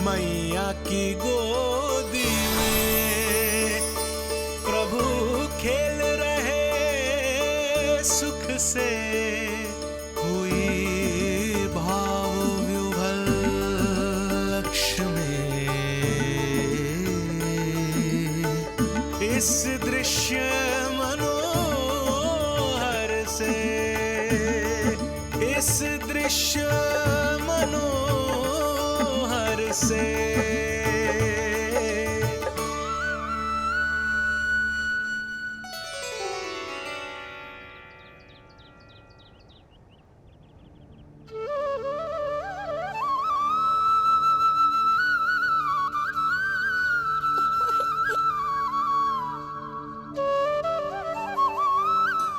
मैया की गोदी में प्रभु खेल रहे सुख से, हुई भाव विह्वल लक्ष्मी। इस दृश्य मनोहर से, इस दृश्य मनोहर से।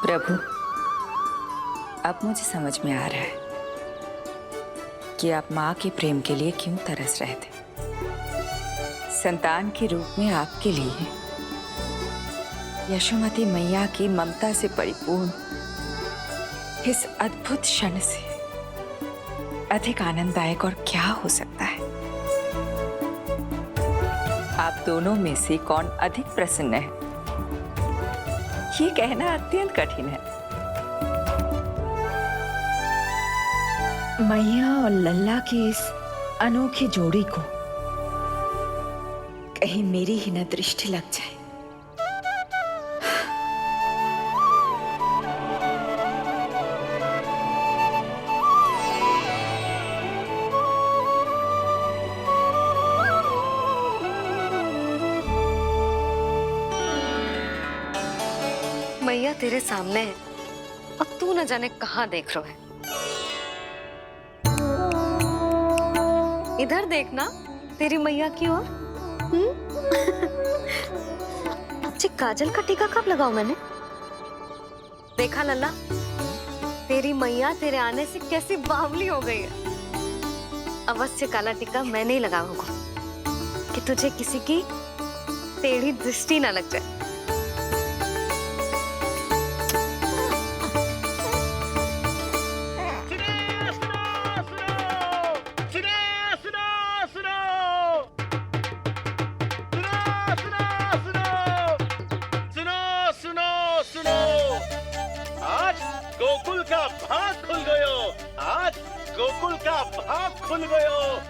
प्रभु, अब मुझे समझ में आ रहा है कि आप माँ के प्रेम के लिए क्यों तरस रहे थे। संतान के रूप में आपके लिए यशोमती मैया की ममता से परिपूर्ण इस अद्भुत क्षण से अधिक आनंददायक और क्या हो सकता है। आप दोनों में से कौन अधिक प्रसन्न है, ये कहना अत्यंत कठिन है। मैया और लल्ला की इस अनोखी जोड़ी को कहीं मेरी ही न दृष्टि लग जाए। मैया तेरे सामने है और तू न जाने कहां देख रहा है। इधर देखना तेरी मैया की ओर। जी काजल का टीका कब लगाऊं मैंने? देखा लल्ला, तेरी मैया तेरे आने से कैसी बावली हो गई है। अवश्य काला टीका मैंने ही लगाया होगा कि तुझे किसी की टेढ़ी दृष्टि ना लग जाए। गोकुल का भाग खुल गयो, आज गोकुल का भाग खुल गयो,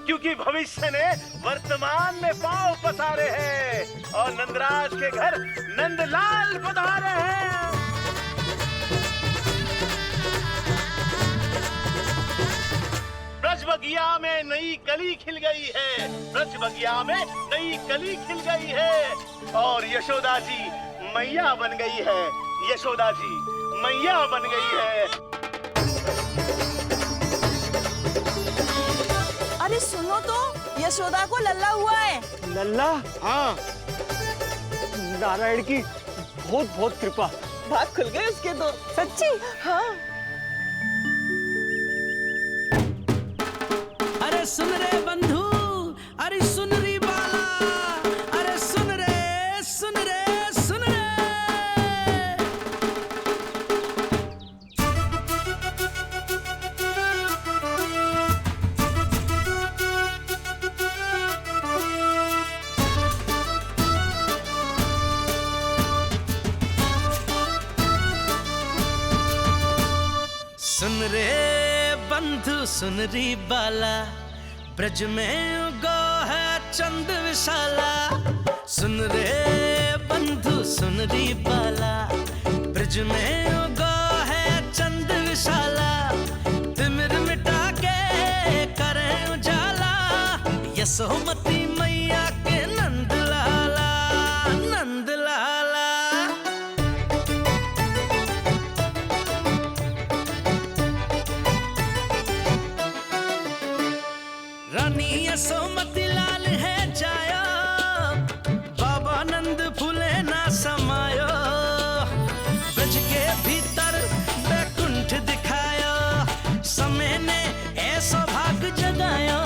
क्योंकि भविष्य ने वर्तमान में पांव पसारे हैं और नंदराज के घर नंदलाल पधारे हैं। ब्रज बगिया में नई कली खिल गई है, ब्रज बगिया में नई कली खिल गई है और यशोदा जी मैया बन गई है, यशोदा जी मैया बन गई है। अरे सुनो तो, यशोदा को लल्ला हुआ है। लल्ला? हाँ, नारायण की बहुत बहुत कृपा। भाग खुल गए उसके तो। सच्ची? हाँ। अरे सुन रे बंधु, अरे सुन री बाला, अरे सुन रे, सुन रे, सुन रे। सुन रे बंधु, सुन री बाला, ब्रज में उगो है चंद विशाला। सुन रे बंधु, सुन री बाला, ब्रज में उगो है चंद विशाला। तिमिर मिटा के करें उजाला, यशोमती मैया के नंद लाला, नंद लाला। रानी यशोमती लाल है जाया, बाबा नंद फूले ना समायो। ब्रज के भीतर बैकुंठ दिखाया, समय ने ऐसा भाग जगाया।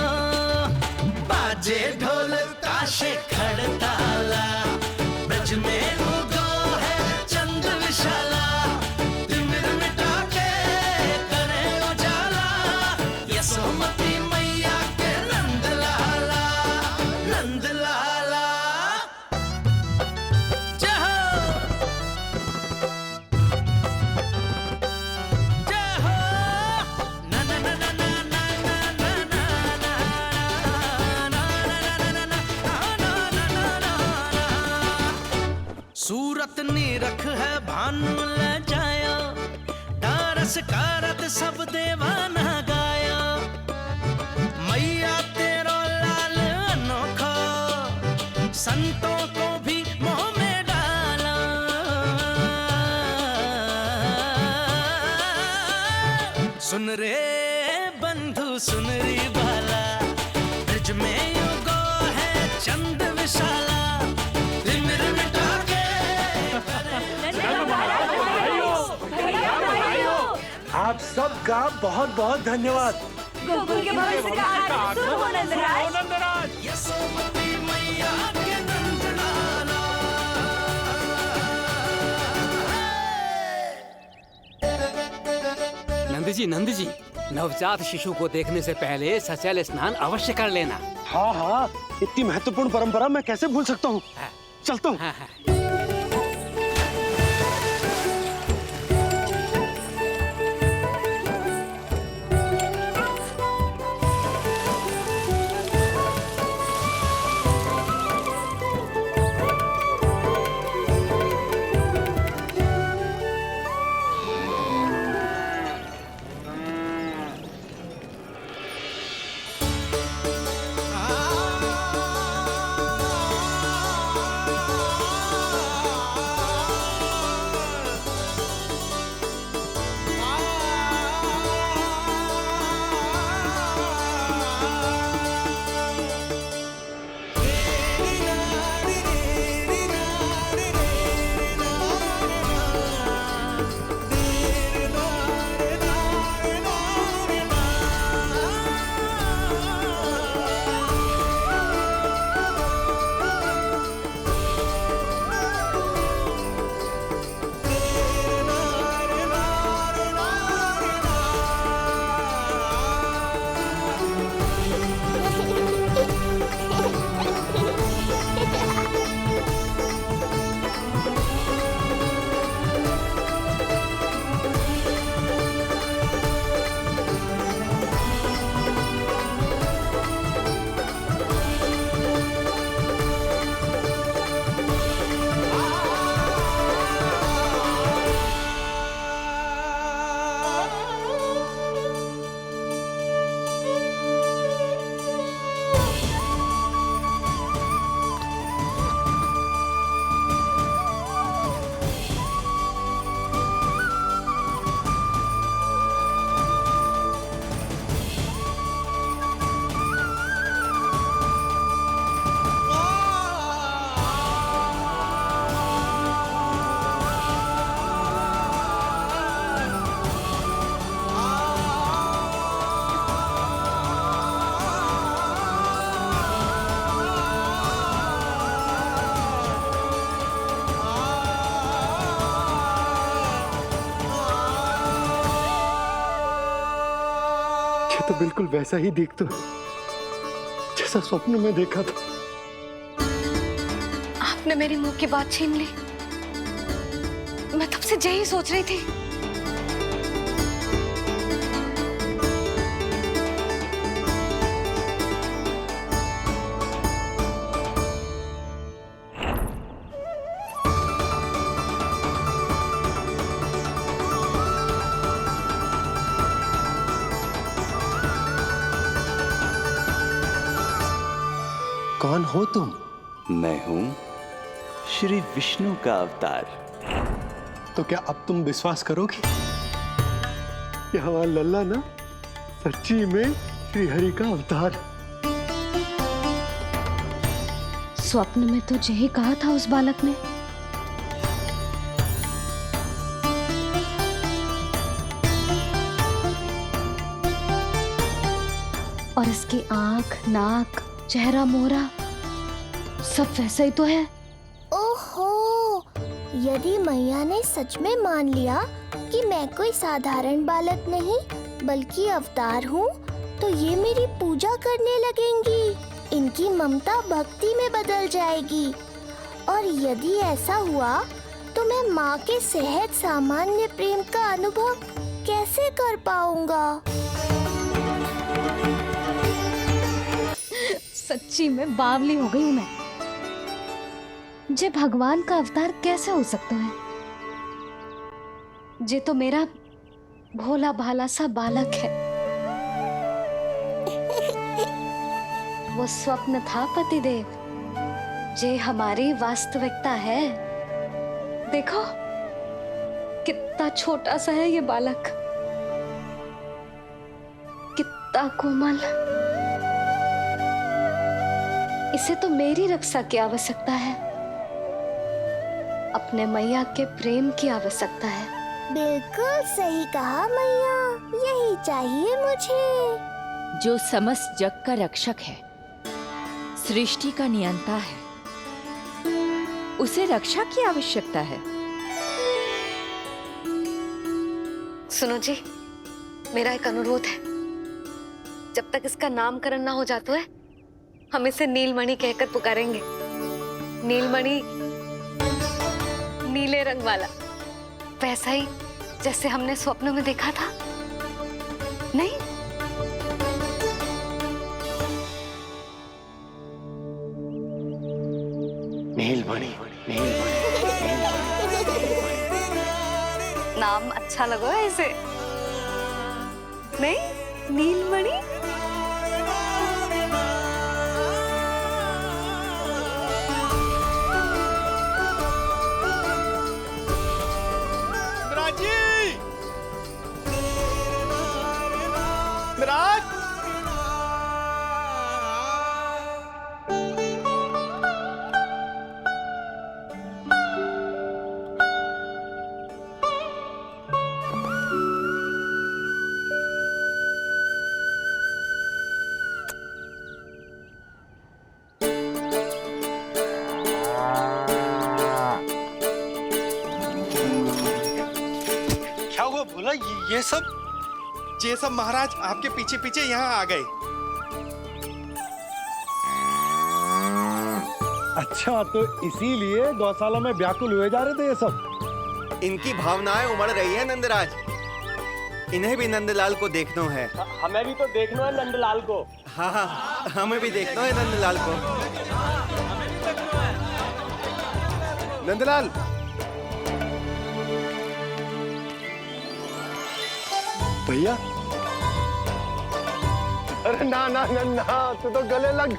बाजे ढोल ताशे खड़ताला, ब्रज में उगो है चंद विशाला। तिमिर मिटा के करत सब देवाना गाया मैया तेरो लाल अनोखा संतों को भी मोह में डाला सुन रे बंधु सुन री बाला ब्रिज में युगो है चंद विशाला तिमिर मिटा के आप सबका बहुत बहुत धन्यवाद। यशोमती मैया के नंदलाला नंद जी नवजात शिशु को देखने से पहले सचैल स्नान अवश्य कर लेना। हाँ हाँ, इतनी महत्वपूर्ण परंपरा मैं कैसे भूल सकता हूँ। चलता हूँ। हाँ हाँ। तो बिल्कुल वैसा ही दिखता जैसा स्वप्न में देखा था। आपने मेरी मुंह की बात छीन ली। मैं तब से यही सोच रही थी। कौन हो तुम? मैं हूं श्री विष्णु का अवतार। तो क्या अब तुम विश्वास करोगे कि हमारा लल्ला ना सच्ची में श्री हरि का अवतार? स्वप्न में तो यही कहा था उस बालक ने। और इसकी आंख, नाक, चेहरा, मोहरा सब वैसा ही तो है। ओहो, यदि मैया ने सच में मान लिया कि मैं कोई साधारण बालक नहीं बल्कि अवतार हूँ, तो ये मेरी पूजा करने लगेंगी। इनकी ममता भक्ति में बदल जाएगी। और यदि ऐसा हुआ तो मैं माँ के सहज सामान्य प्रेम का अनुभव कैसे कर पाऊंगा? सच्ची में बावली हो गई हूँ मैं। जे भगवान का अवतार कैसे हो सकता है? जे तो मेरा भोला भाला सा बालक है। वो स्वप्न था पतिदेव, जे हमारी वास्तविकता है। देखो कितना छोटा सा है ये बालक, कितना कोमल। इसे तो मेरी रक्षा की आवश्यकता है, अपने मैया के प्रेम की आवश्यकता है। बिल्कुल सही कहा मैया, यही चाहिए मुझे। जो समस्त जग का रक्षक है, सृष्टि का नियंता है, उसे रक्षा की आवश्यकता है। सुनो जी, मेरा एक अनुरोध है। जब तक इसका नामकरण ना हो जाता है, हम इसे नीलमणि कहकर पुकारेंगे। नीलमणि, नीले रंग वाला, वैसा ही जैसे हमने स्वप्न में देखा था। नहीं? नीलमणि, नीलमणि। नाम अच्छा लगा है इसे, नहीं? नीलमणि। राज, क्या हुआ भोला? ये सब महाराज आपके पीछे पीछे यहाँ आ गए। अच्छा, तो इसीलिए गौशाला में व्याकुल हुए जा रहे थे ये सब। इनकी भावनाएं उमड़ रही है नंदराज। इन्हें भी नंदलाल को देखना है। हमें भी तो देखना है नंदलाल को। हाँ, हमें भी देखना है नंदलाल को। नंदलाल, भैया, अरे ना ना ना ना, तू तो गले लग।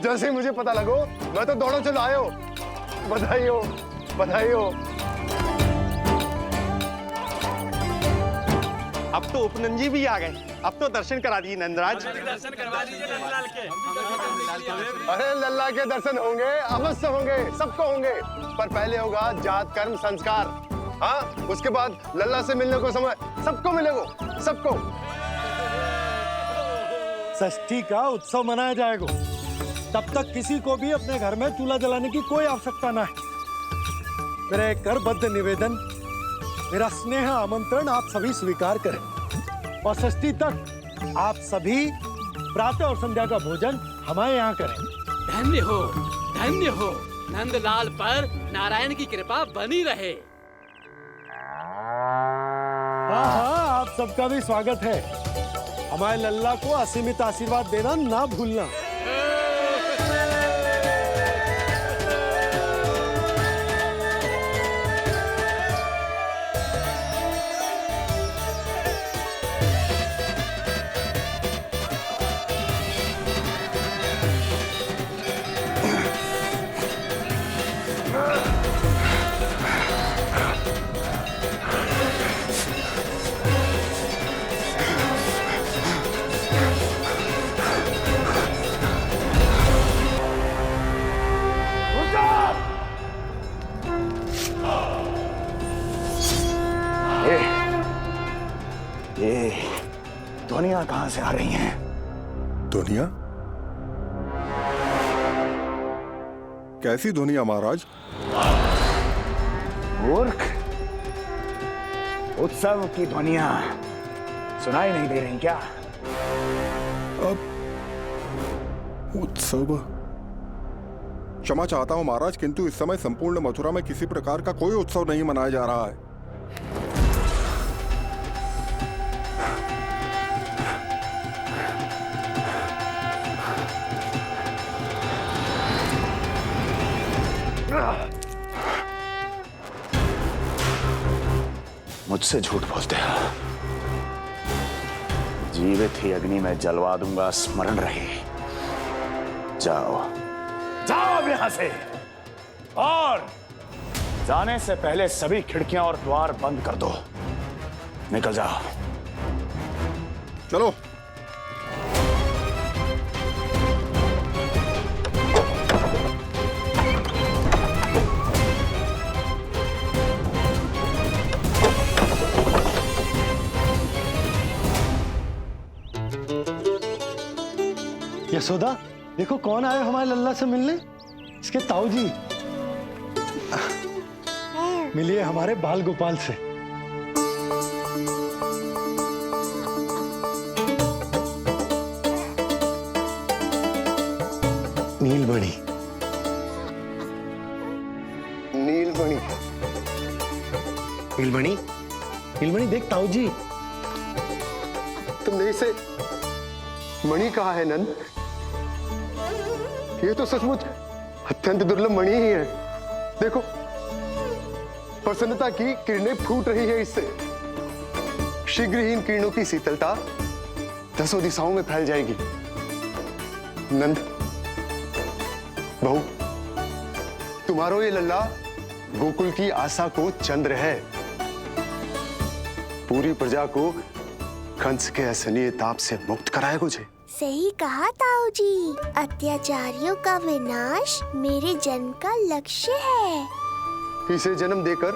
जैसे ही मुझे पता लगो, मैं तो दौड़ो चलो आयो। बधाई हो, बधाई हो। अब तो उपनंद भी आ गए। अब तो दर्शन करा दिए नंदराज। दर्शन करवा दीजिए नंदलाल के। अरे लल्ला के दर्शन होंगे, अवश्य होंगे, सबको होंगे। पर पहले होगा जात कर्म संस्कार। हाँ, उसके बाद लल्ला से मिलने को समय सबको मिलेगा, सबको। षष्ठी का उत्सव मनाया जाएगा। तब तक किसी को भी अपने घर में चूल्हा जलाने की कोई आवश्यकता ना है। मेरा एक करबद्ध निवेदन, मेरा स्नेह आमंत्रण आप सभी स्वीकार करें और षष्ठी तक आप सभी प्रातः और संध्या का भोजन हमारे यहाँ करें। धन्य हो, धन्य हो। नंदलाल पर नारायण की कृपा बनी रहे। हाँ हाँ, आप सबका भी स्वागत है। हमारे लल्ला को असीमित आशीर्वाद देना ना भूलना। ये ध्वनियां कहां से आ रही हैं? ध्वनियां? कैसी ध्वनियां महाराज? मूर्ख, उत्सव की ध्वनियां सुनाई नहीं दे रही क्या? अब उत्सव? क्षमा चाहता हूं महाराज, किंतु इस समय संपूर्ण मथुरा में किसी प्रकार का कोई उत्सव नहीं मनाया जा रहा है। मुझसे झूठ बोलते हो। जीवित ही अग्नि में जलवा दूंगा, स्मरण रहे। जाओ जाओ अब यहां से, और जाने से पहले सभी खिड़कियां और द्वार बंद कर दो। निकल जाओ। चलो। यशोदा, देखो कौन आए हमारे लल्ला से मिलने। इसके ताऊ जी। मिलिए हमारे बाल गोपाल से। नीलमणि। नीलमणि। नीलमणि। नीलमणि देख ताऊ जी। तुमने इसे मणि कहा है नंद? ये तो सचमुच अत्यंत दुर्लभ मणि ही है। देखो, प्रसन्नता की किरणें फूट रही है इससे। शीघ्र ही इन किरणों की शीतलता दसों दिशाओं में फैल जाएगी। नंद, बहू, तुम्हारो ये लल्ला गोकुल की आशा को चंद्र है। पूरी प्रजा को कंस के असहनीय ताप से मुक्त कराएगा मुझे। सही कहा ताऊ जी, अत्याचारियों का विनाश मेरे जन्म का लक्ष्य है। इसे जन्म देकर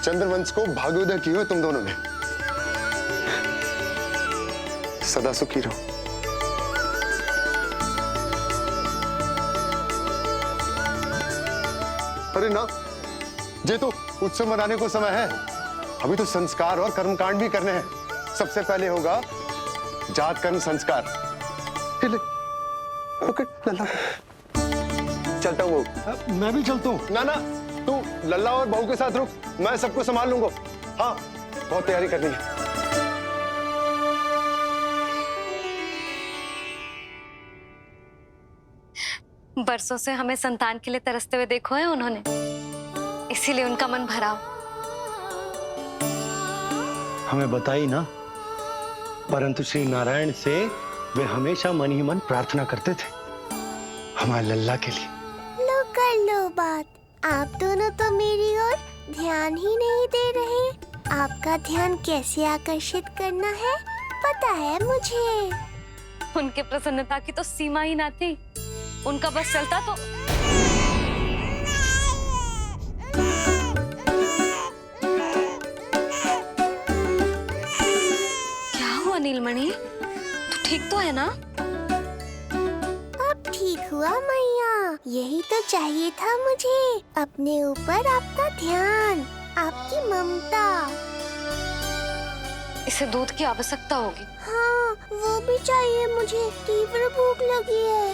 चंद्रवंश को भाग्योदय किया हो तुम दोनों ने। सदा सुखी रहो। अरे ना, ये तो उत्सव मनाने को समय है। अभी तो संस्कार और कर्मकांड भी करने हैं। सबसे पहले होगा जात कर्म संस्कार। लल्ला, चलता हूँ। मैं भी चलता हूँ। ना ना, तू लल्ला और बहू के साथ रुक, मैं सबको संभाल लूंगा। हाँ, बहुत तैयारी करनी है। बरसों से हमें संतान के लिए तरसते हुए देखो है उन्होंने, इसीलिए उनका मन भरा। हमें बताई ना, परंतु श्री नारायण से वे हमेशा मन ही मन प्रार्थना करते थे हमारे लल्ला के लिए। लो कर लो बात। आप दोनों तो मेरी ओर ध्यान ही नहीं दे रहे। आपका ध्यान कैसे आकर्षित करना है पता है मुझे। उनके प्रसन्नता की तो सीमा ही ना थी। उनका बस चलता तो नीलमणि, तू ठीक तो है ना? अब ठीक हुआ मैया। यही तो चाहिए था मुझे। अपने ऊपर आपका ध्यान, आपकी ममता। इसे दूध की आवश्यकता होगी। हाँ, वो भी चाहिए मुझे। तीव्र भूख लगी है।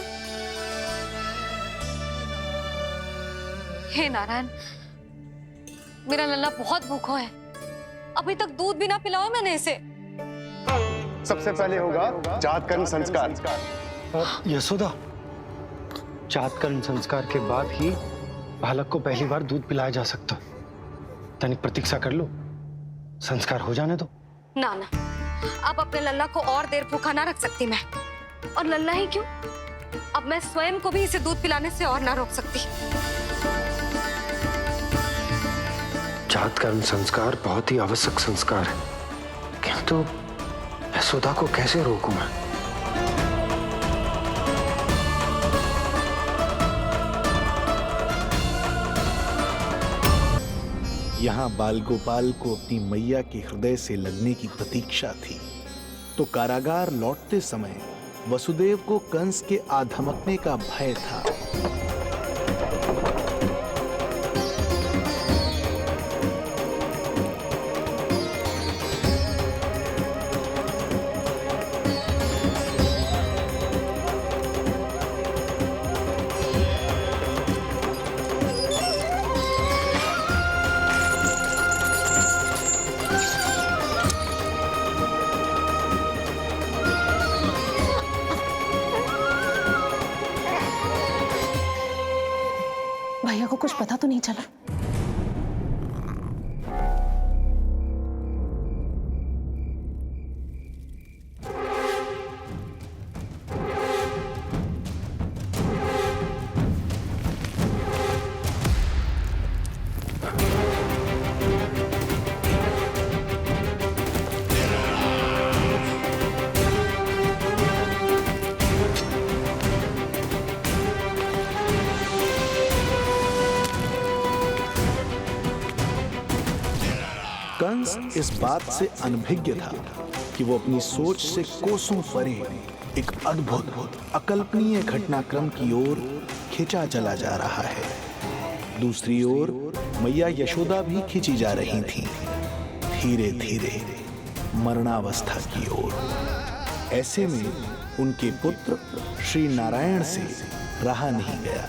हे नारायण, मेरा लल्ला बहुत भूखा है। अभी तक दूध भी ना पिलाओ मैंने इसे। सबसे पहले होगा जात कर्म संस्कार। यशोदा, जात कर्म संस्कार के बाद ही बालक को पहली बार दूध पिलाया जा सकता। तनिक प्रतीक्षा कर लो, संस्कार हो जाने दो। ना ना, अब अपने लल्ला को और देर भूखा ना रख सकती मैं। और लल्ला ही क्यों, अब मैं स्वयं को भी इसे दूध पिलाने से और ना रोक सकती। जात कर्म संस्कार बहुत ही आवश्यक संस्कार है, किंतु यशोदा को कैसे रोकूं मैं? यहाँ बाल गोपाल को अपनी मैया के हृदय से लगने की प्रतीक्षा थी, तो कारागार लौटते समय वसुदेव को कंस के आधमकने का भय था। कंस इस बात से अनभिज्ञ था कि वो अपनी सोच से कोसों परे एक अद्भुत अकल्पनीय घटनाक्रम की ओर खिंचा चला जा रहा है। दूसरी ओर मैया यशोदा भी खिंची जा रही थी, धीरे धीरे मरणावस्था की ओर। ऐसे में उनके पुत्र श्री नारायण से रहा नहीं गया।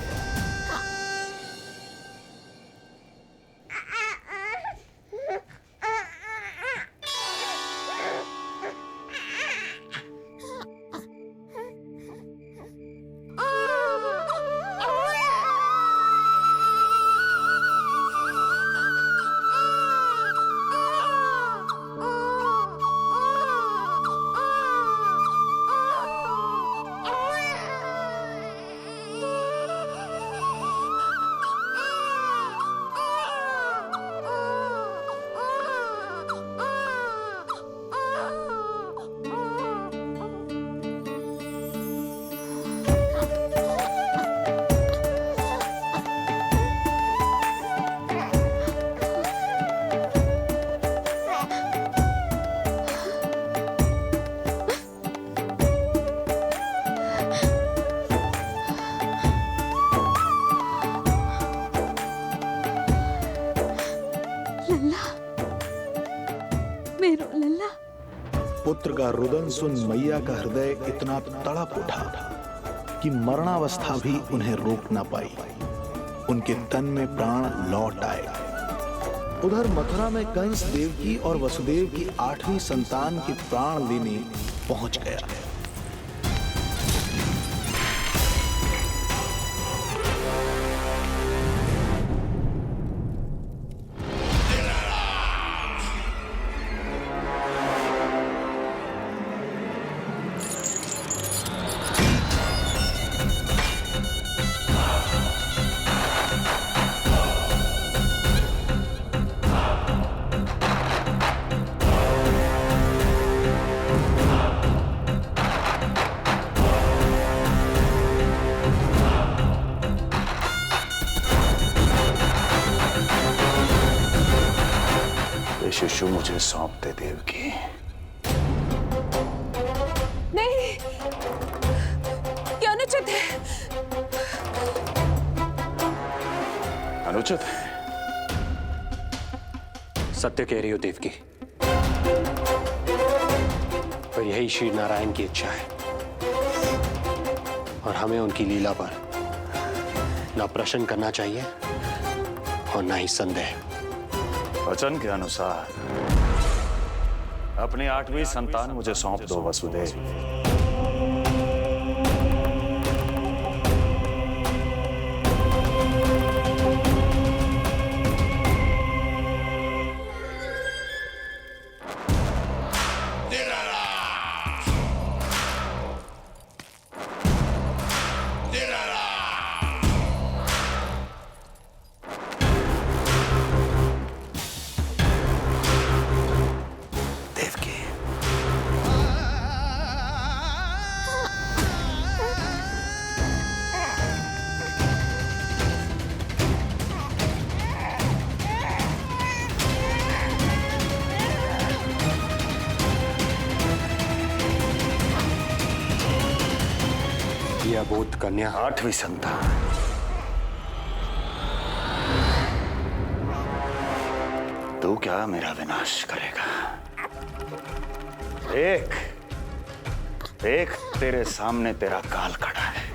पुत्र का रुदन सुन मैया का हृदय इतना तड़प उठा कि मरणावस्था भी उन्हें रोक न पाई। उनके तन में प्राण लौट आए। उधर मथुरा में कंस देवकी और वसुदेव की 8वीं संतान के प्राण लेने पहुंच गया। शिशु मुझे सौंप दे देवकी। नहीं, क्या अनुचित है? अनुचित है? सत्य कह रही हो देवकी, पर यही श्री नारायण की इच्छा है और हमें उनकी लीला पर न प्रश्न करना चाहिए और न ही संदेह। वचन के अनुसार अपनी 8वीं संतान मुझे सौंप दो वसुदेव। बोध कन्या 8वीं संतान। तू क्या मेरा विनाश करेगा? एक तेरे सामने तेरा काल खड़ा है।